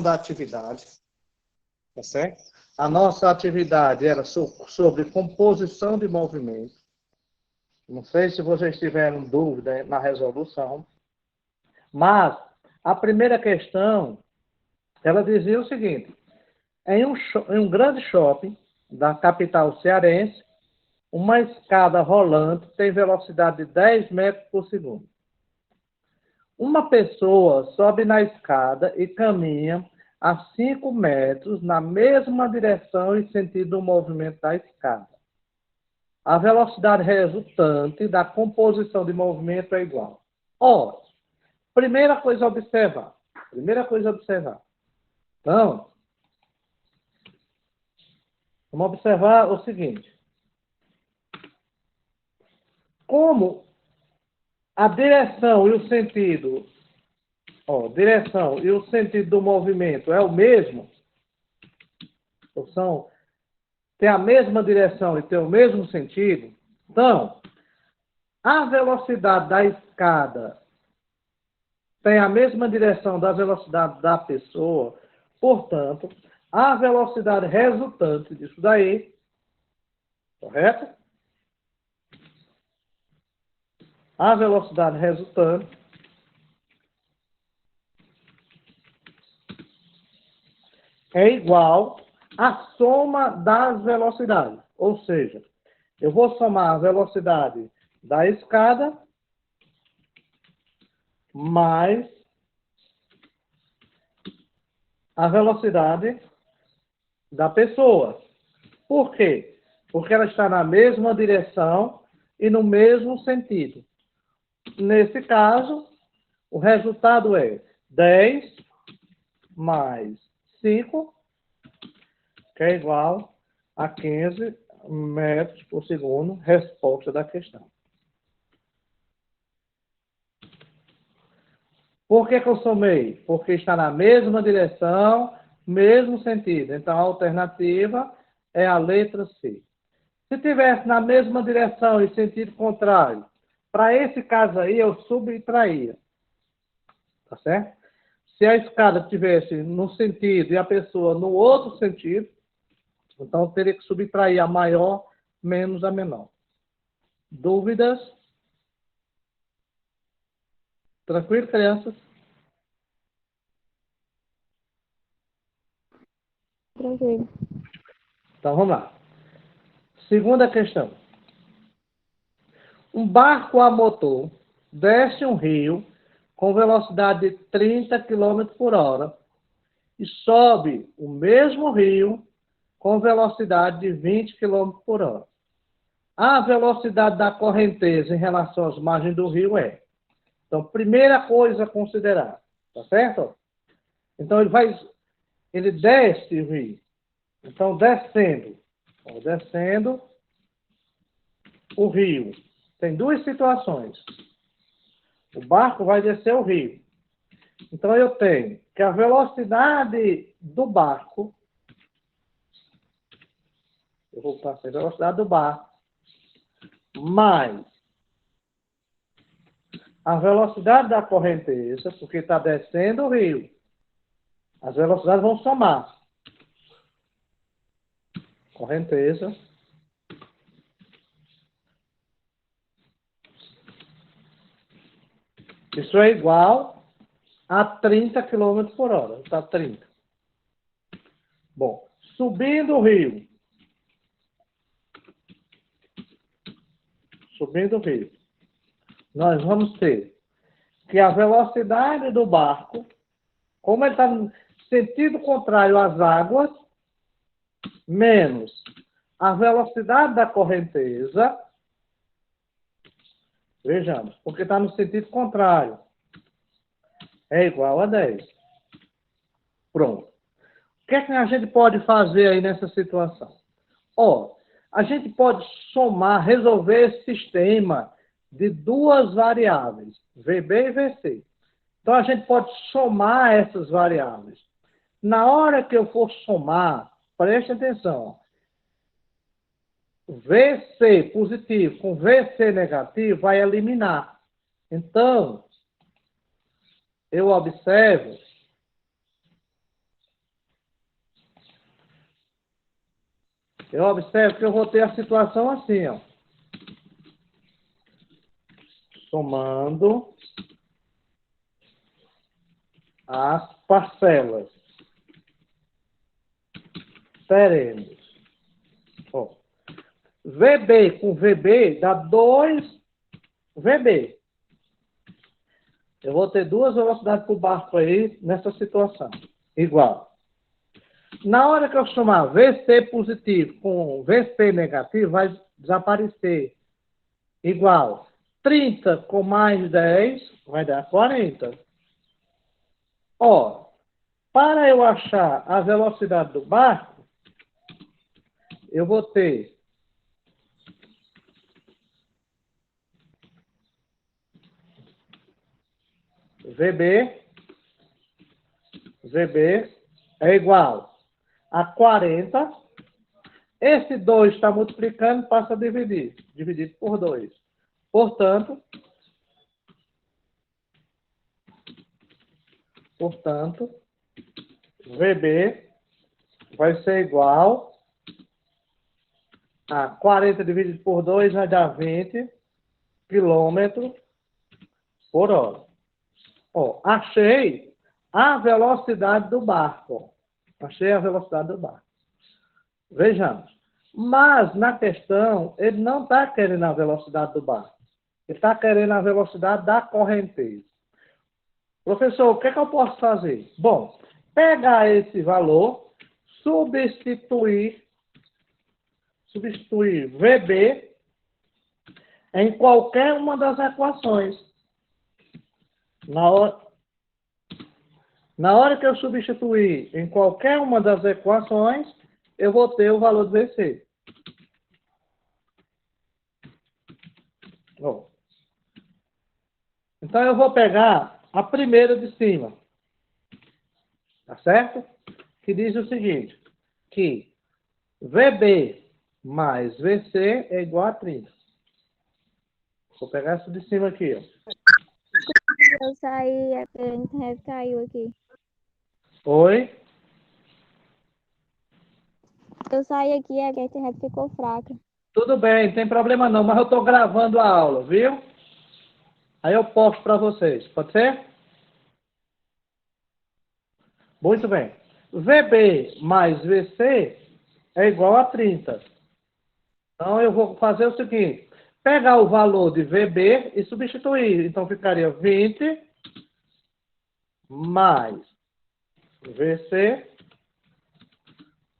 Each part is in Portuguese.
da atividade, tá certo? A nossa atividade era sobre composição de movimento. Não sei se vocês tiveram dúvida na resolução, mas a primeira questão, ela dizia o seguinte: em um grande shopping da capital cearense, uma escada rolante tem velocidade de 10 metros por segundo. Uma pessoa sobe na escada e caminha a 5 metros na mesma direção e sentido do movimento da escada. A velocidade resultante da composição de movimento é igual. Ora, primeira coisa a observar. Então, vamos observar o seguinte. Como a direção e o sentido, do movimento é o mesmo, tem a mesma direção e tem o mesmo sentido, então, a velocidade da escada tem a mesma direção da velocidade da pessoa, portanto, a velocidade resultante disso daí, correto? A velocidade resultante é igual à soma das velocidades. Ou seja, eu vou somar a velocidade da escada mais a velocidade da pessoa. Por quê? Porque ela está na mesma direção e no mesmo sentido. Nesse caso, o resultado é 10 mais 5, que é igual a 15 metros por segundo, resposta da questão. Por que eu somei? Porque está na mesma direção, mesmo sentido. Então, a alternativa é a letra C. Se tivesse na mesma direção e sentido contrário, para esse caso aí, eu subtraía. Tá certo? Se a escada tivesse no sentido e a pessoa no outro sentido, então eu teria que subtrair a maior menos a menor. Dúvidas? Tranquilo, crianças? Tranquilo. Então vamos lá. Segunda questão. Um barco a motor desce um rio com velocidade de 30 km por hora e sobe o mesmo rio com velocidade de 20 km por hora. A velocidade da correnteza em relação às margens do rio é. Então, primeira coisa a considerar, tá certo? Então, ele desce o rio. Então, descendo o rio. Tem duas situações. O barco vai descer o rio. Então, eu tenho que a velocidade do barco, eu vou passar a velocidade do barco, mais a velocidade da correnteza, porque está descendo o rio. As velocidades vão somar. Correnteza. Isso é igual a 30 km por hora. Está 30. Bom, subindo o rio. Nós vamos ter que a velocidade do barco, como ele está no sentido contrário às águas, menos a velocidade da correnteza, vejamos, porque está no sentido contrário, é igual a 10. Pronto. O que é que a gente pode fazer aí nessa situação? A gente pode somar, resolver esse sistema de duas variáveis, VB e VC. Então, a gente pode somar essas variáveis. Na hora que eu for somar, preste atenção, VC positivo com VC negativo vai eliminar. Então, eu observo Eu observo que eu vou ter a situação assim, ó. Somando as parcelas. Teremos. Ó, VB com VB dá 2 VB. Eu vou ter duas velocidades para o barco aí nessa situação. Igual. Na hora que eu somar VC positivo com VC negativo, vai desaparecer. Igual. 30 com mais 10 vai dar 40. Ó, para eu achar a velocidade do barco, eu vou ter VB é igual a 40. Esse 2 está multiplicando, passa a dividir. Dividido por 2. Portanto, VB vai ser igual a 40 dividido por 2 vai dar 20 km por hora. Ó, achei a velocidade do barco. Achei a velocidade do barco. Vejamos. Mas, na questão, ele não está querendo a velocidade do barco. Ele está querendo a velocidade da correnteza. Professor, o que é que eu posso fazer? Bom, pegar esse valor, substituir VB em qualquer uma das equações. Na hora que eu substituir em qualquer uma das equações, eu vou ter o valor do VC. Bom, então eu vou pegar a primeira de cima. Tá certo? Que diz o seguinte, que VB mais VC é igual a 30. Vou pegar essa de cima aqui, ó. Eu saí, a internet caiu aqui. Oi? Eu saí aqui, a internet ficou fraca. Tudo bem, não tem problema não, mas eu estou gravando a aula, viu? Aí eu posto para vocês, pode ser? Muito bem. VB mais VC é igual a 30. Então eu vou fazer o seguinte, pegar o valor de VB e substituir. Então ficaria 20 mais VC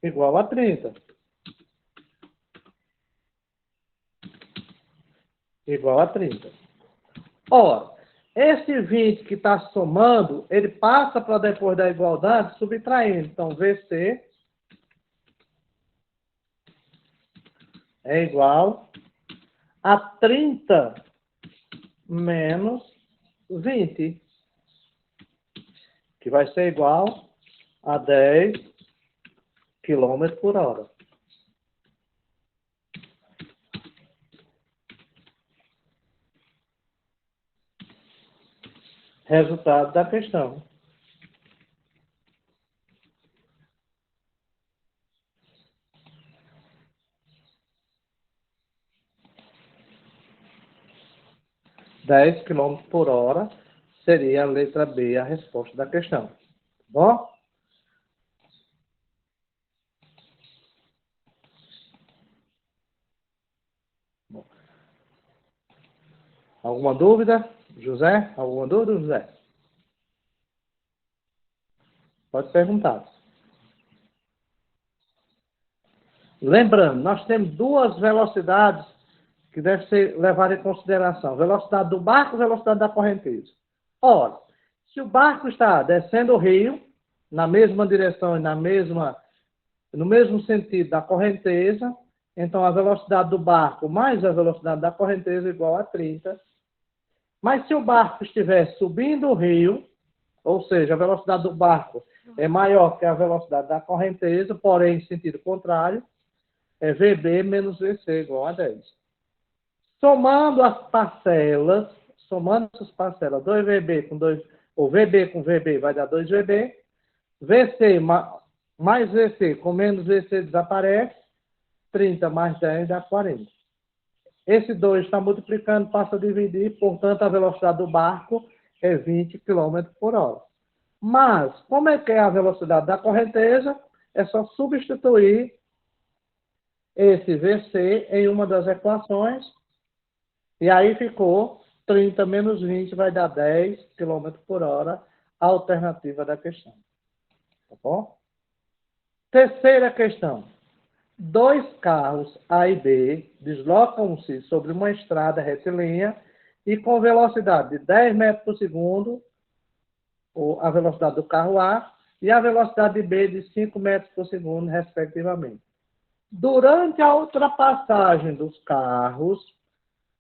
igual a 30. Igual a 30. Ora, esse 20 que está somando, ele passa para depois da igualdade subtraindo. Então, VC é igual a 30 menos 20, que vai ser igual a 10 km por hora. Resultado da questão. (10 km por hora seria a letra B, a resposta da questão. Tá bom? Alguma dúvida, José? Alguma dúvida, José? Pode perguntar. Lembrando, nós temos duas velocidades que devem ser levadas em consideração. Velocidade do barco e velocidade da correnteza. Ora, se o barco está descendo o rio, na mesma direção e no mesmo sentido da correnteza, então a velocidade do barco mais a velocidade da correnteza é igual a 30. Mas se o barco estiver subindo o rio, ou seja, a velocidade do barco é maior que a velocidade da correnteza, porém em sentido contrário, é VB menos VC igual a 10. Somando essas parcelas, 2VB com 2, ou VB com VB vai dar 2VB, VC mais VC com menos VC desaparece, 30 mais 10 dá 40. Esse 2 está multiplicando, passa a dividir, portanto, a velocidade do barco é 20 km por hora. Mas, como é que é a velocidade da correnteza? É só substituir esse VC em uma das equações, e aí ficou 30 menos 20 vai dar 10 km por hora, a alternativa da questão. Tá bom? Terceira questão. 2 carros A e B deslocam-se sobre uma estrada retilínea e com velocidade de 10 metros por segundo, a velocidade do carro A, e a velocidade de B de 5 metros por segundo, respectivamente. Durante a ultrapassagem dos carros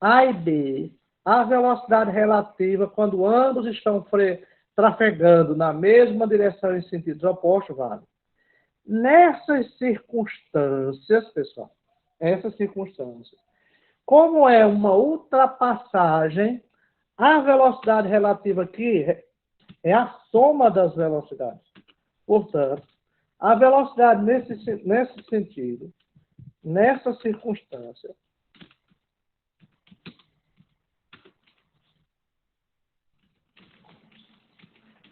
A e B, a velocidade relativa, quando ambos estão trafegando na mesma direção em sentidos opostos, vale. Nessas circunstâncias, pessoal, como é uma ultrapassagem, a velocidade relativa aqui é a soma das velocidades. Portanto, a velocidade nesse sentido, nessa circunstância,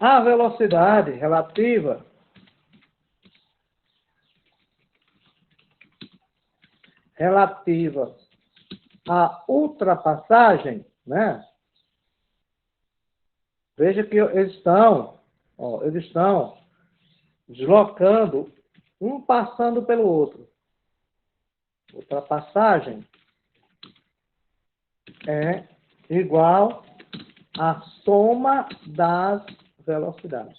a velocidade relativa à ultrapassagem, né? Veja que eles estão deslocando, um passando pelo outro. Ultrapassagem é igual à soma das velocidades.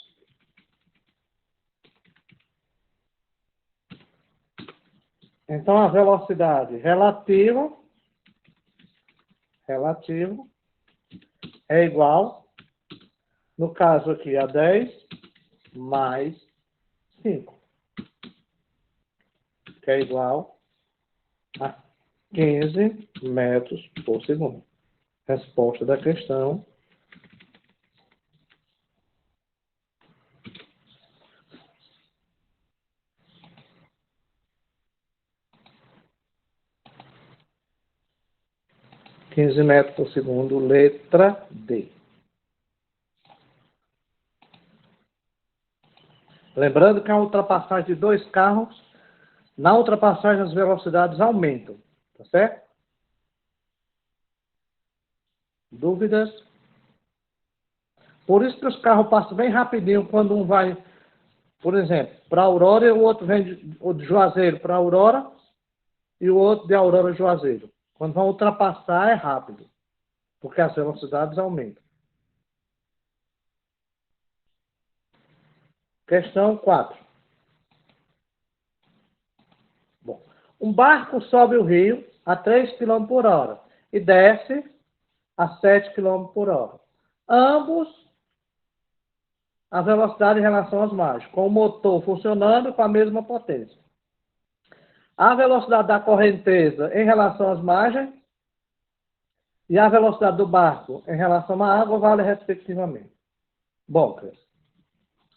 Então, a velocidade relativa é igual, no caso aqui, a 10 mais 5, que é igual a 15 metros por segundo. Resposta da questão. (15 metros por segundo), letra D. Lembrando que a ultrapassagem de 2 carros, na ultrapassagem as velocidades aumentam, tá certo? Dúvidas? Por isso que os carros passam bem rapidinho quando um vai, por exemplo, para Aurora e o outro vem de Juazeiro para Aurora e o outro de Aurora a Juazeiro. Quando vão ultrapassar é rápido, porque as velocidades aumentam. Questão 4. Bom, um barco sobe o rio a 3 km por hora e desce a 7 km por hora. Ambos a velocidade em relação às margens, com o motor funcionando com a mesma potência. A velocidade da correnteza em relação às margens e a velocidade do barco em relação à água vale respectivamente. Bom,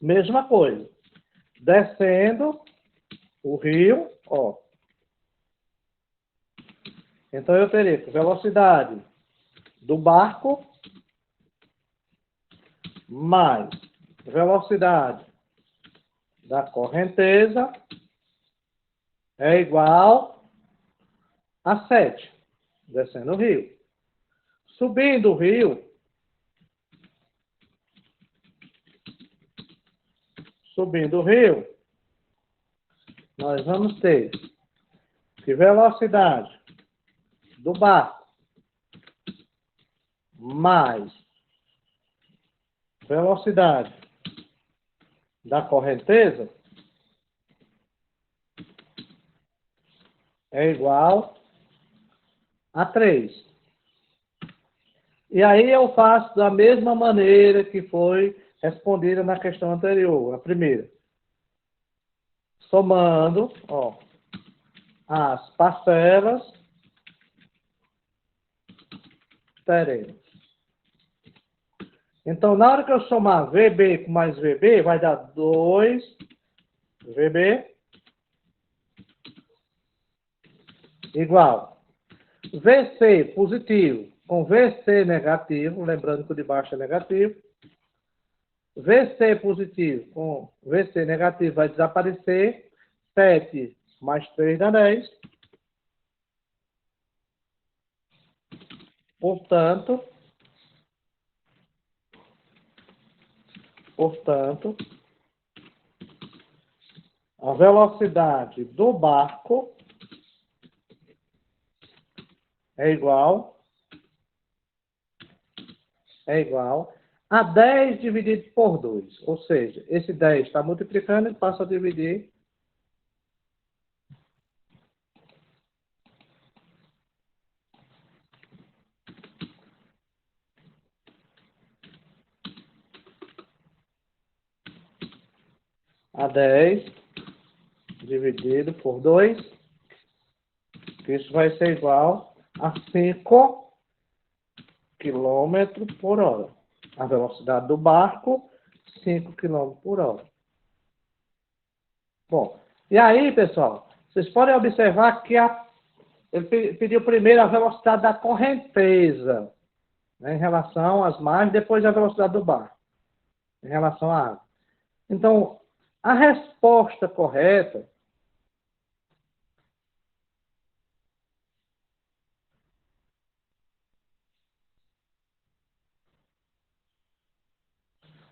mesma coisa. Descendo o rio, ó. Então eu teria que velocidade do barco mais velocidade da correnteza é igual a 7, descendo o rio. Subindo o rio, nós vamos ter que velocidade do barco mais velocidade da correnteza é igual a 3. E aí eu faço da mesma maneira que foi respondida na questão anterior, a primeira. Somando, ó, as parcelas, teremos. Então, na hora que eu somar VB com mais VB, vai dar 2 VB igual VC positivo com VC negativo, lembrando que o de baixo é negativo. VC positivo com VC negativo vai desaparecer. 7 mais 3 dá 10. Portanto, a velocidade do barco é igual a 10 dividido por 2. Ou seja, esse 10 está multiplicando e passa a dividir. A 10 dividido por 2. Isso vai ser igual a 5 km por hora. A velocidade do barco, 5 km por hora. Bom, e aí, pessoal, vocês podem observar que ele pediu primeiro a velocidade da correnteza, né, em relação às margens, depois a velocidade do barco, em relação à água. Então, a resposta correta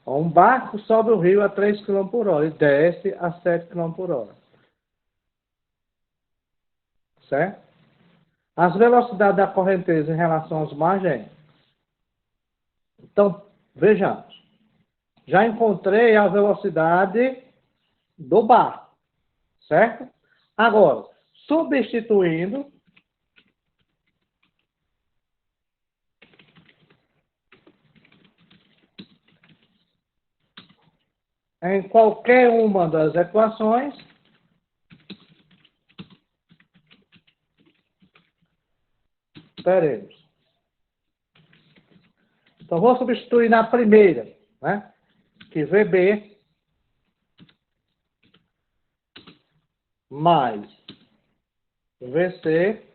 um barco sobe o rio a 3 km por hora e desce a 7 km por hora. Certo? As velocidades da correnteza em relação às margens. Então, vejamos. Já encontrei a velocidade do barco. Certo? Agora, substituindo, em qualquer uma das equações, teremos. Então, vou substituir na primeira, né? Que VB mais VC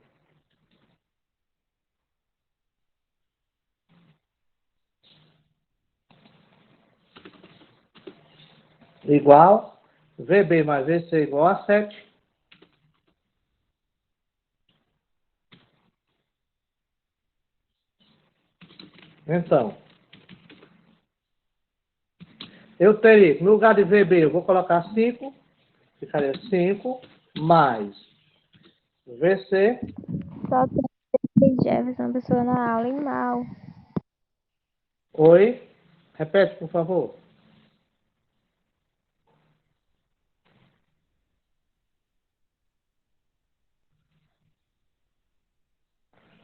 igual, VB mais VC igual a 7. Então, eu teria, no lugar de VB, eu vou colocar 5, ficaria 5 mais VC. Só tem Jefferson, a pessoa na aula em mal. Oi? Repete, por favor.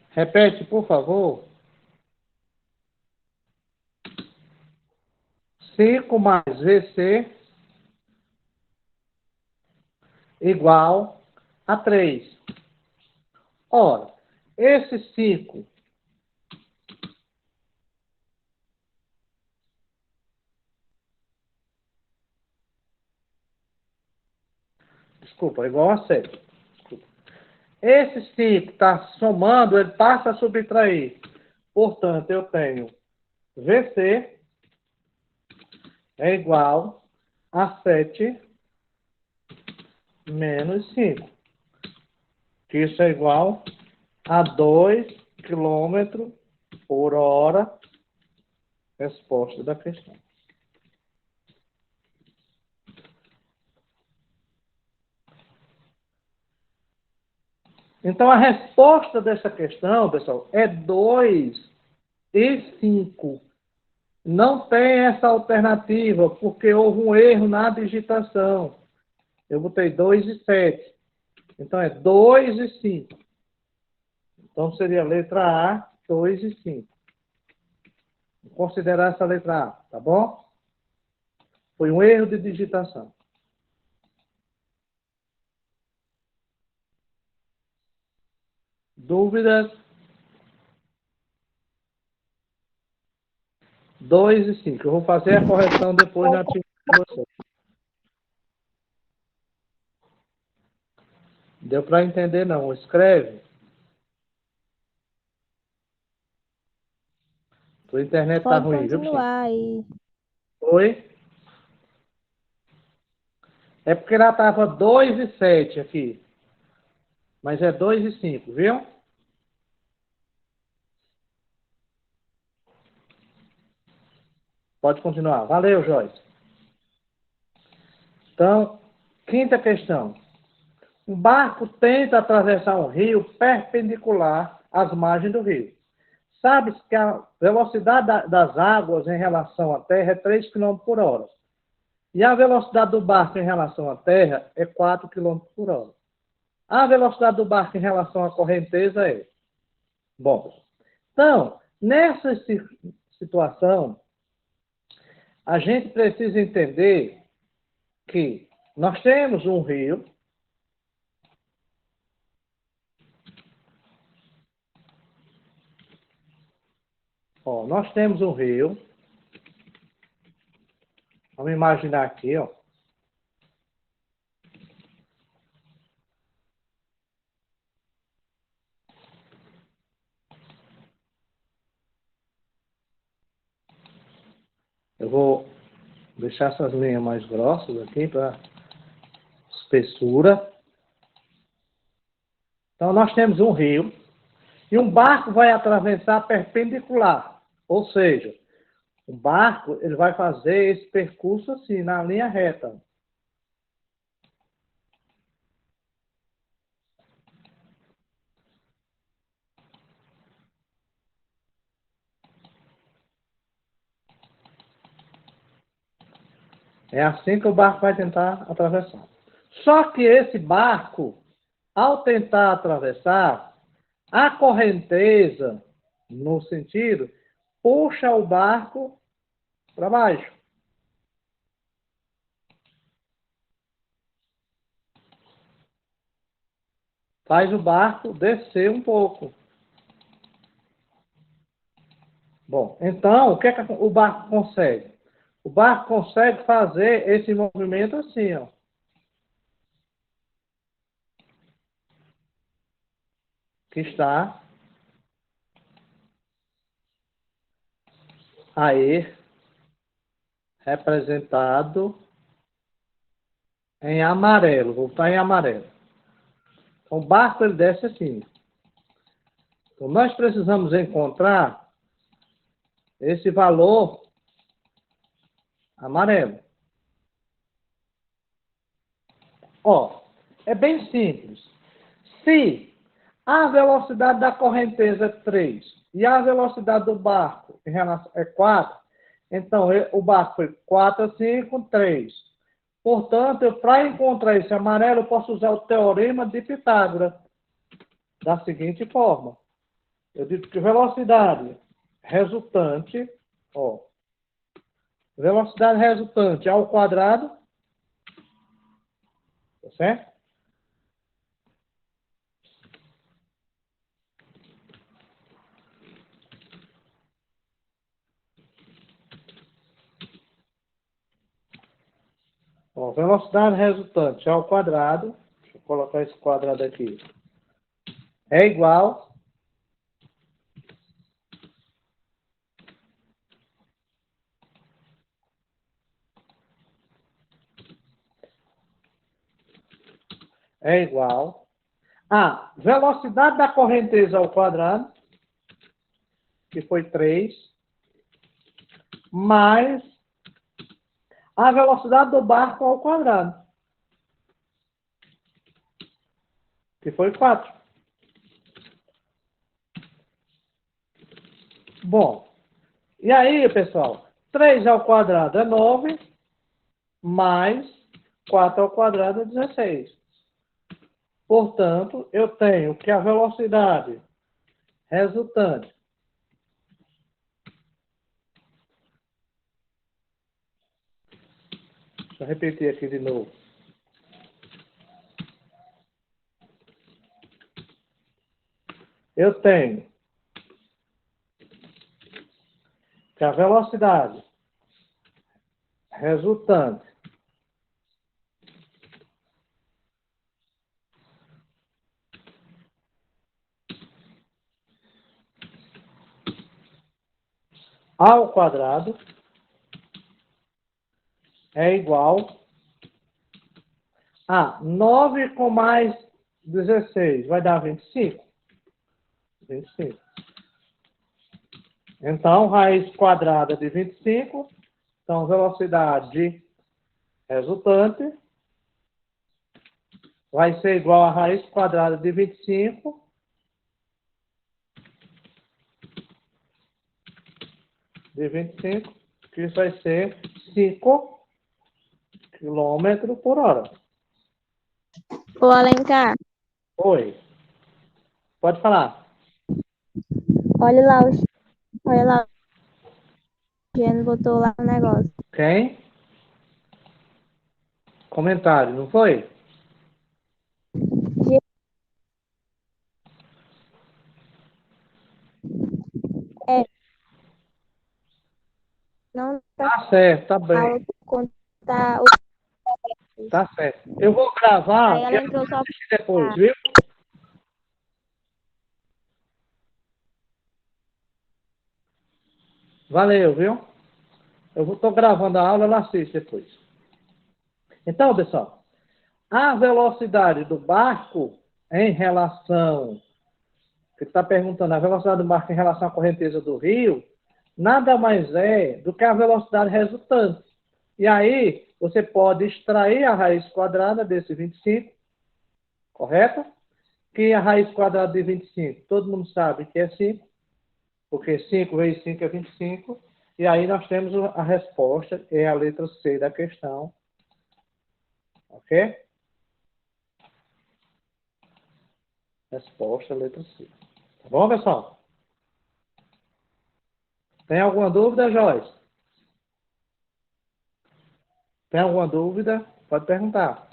Repete, por favor. 5 mais VC igual a 3. Ora, esse 5 desculpa, igual a 7. Desculpa. Esse 5 está somando, ele passa a subtrair. Portanto, eu tenho VC é igual a 7 menos 5. Que isso é igual a 2 km por hora. Resposta da questão. Então, a resposta dessa questão, pessoal, é 2 e 5. Não tem essa alternativa, porque houve um erro na digitação. Eu botei 2 e 7. Então, é 2 e 5. Então, seria a letra A, 2 e 5. Vou considerar essa letra A, tá bom? Foi um erro de digitação. Dúvidas? 2 e 5. Eu vou fazer a correção depois na atividade de vocês. Deu para entender, não? Escreve. Tua internet tá Pode ruim, viu, bichinho? continuar aí. Oi? É porque ela tava 2,7 aqui. Mas é 2,5, viu? Pode continuar. Valeu, Joyce. Então, quinta questão. Um barco tenta atravessar um rio perpendicular às margens do rio. Sabe-se que a velocidade das águas em relação à Terra é 3 km por hora. E a velocidade do barco em relação à Terra é 4 km por hora. A velocidade do barco em relação à correnteza é. Bom, então, nessa situação, a gente precisa entender que nós temos um rio. Ó, nós temos um rio. Vamos imaginar aqui, ó. Eu vou deixar essas linhas mais grossas aqui para espessura. Então, nós temos um rio e um barco vai atravessar perpendicular. Ou seja, o barco ele vai fazer esse percurso assim, na linha reta. É assim que o barco vai tentar atravessar. Só que esse barco, ao tentar atravessar, a correnteza, no sentido, puxa o barco para baixo. Faz o barco descer um pouco. Bom, então, o que é que o barco consegue? O barco consegue fazer esse movimento assim, ó. Que está aí representado em amarelo. Vou botar em amarelo. Então, o barco ele desce assim. Então, nós precisamos encontrar esse valor amarelo. Ó, é bem simples. Se a velocidade da correnteza é 3 e a velocidade do barco em relação é 4, então o barco foi 4 assim com 3. Portanto, para encontrar esse amarelo, eu posso usar o teorema de Pitágoras da seguinte forma. Eu digo que velocidade resultante, ó, velocidade resultante ao quadrado, tá certo? Ó, velocidade resultante ao quadrado, deixa eu colocar esse quadrado aqui, é igual a velocidade da correnteza ao quadrado, que foi 3, mais a velocidade do barco ao quadrado, que foi 4. Bom, e aí, pessoal, 3 ao quadrado é 9, mais 4 ao quadrado é 16. Portanto, eu tenho que a velocidade resultante deixa eu repetir aqui de novo. Eu tenho que a velocidade resultante ao quadrado é igual a 9 com mais 16. Vai dar 25? 25. Então, raiz quadrada de 25. Então, velocidade resultante vai ser igual a raiz quadrada de 25 de 25, que isso vai ser 5 km por hora. Ô, Alencar, Oi. Pode falar. olha lá olha lá. O Geno botou lá o negócio. Quem? Comentário, não foi? É, não tá Tá certo, tá aula bem. por conta. Tá certo. Eu vou Aí gravar e ela eu vou entrou só assistir depois, pra. viu? Valeu, viu? Eu estou gravando a aula, ela assiste depois. Então, pessoal, a velocidade do barco em relação, que está perguntando, a velocidade do barco em relação à correnteza do rio, nada mais é do que a velocidade resultante. E aí, você pode extrair a raiz quadrada desse 25, correto? Que a raiz quadrada de 25, todo mundo sabe que é 5, porque 5 vezes 5 é 25. E aí nós temos a resposta, é a letra C da questão. Ok? Resposta, letra C. Tá bom, pessoal? Tem alguma dúvida, Joyce? Tem alguma dúvida? Pode perguntar.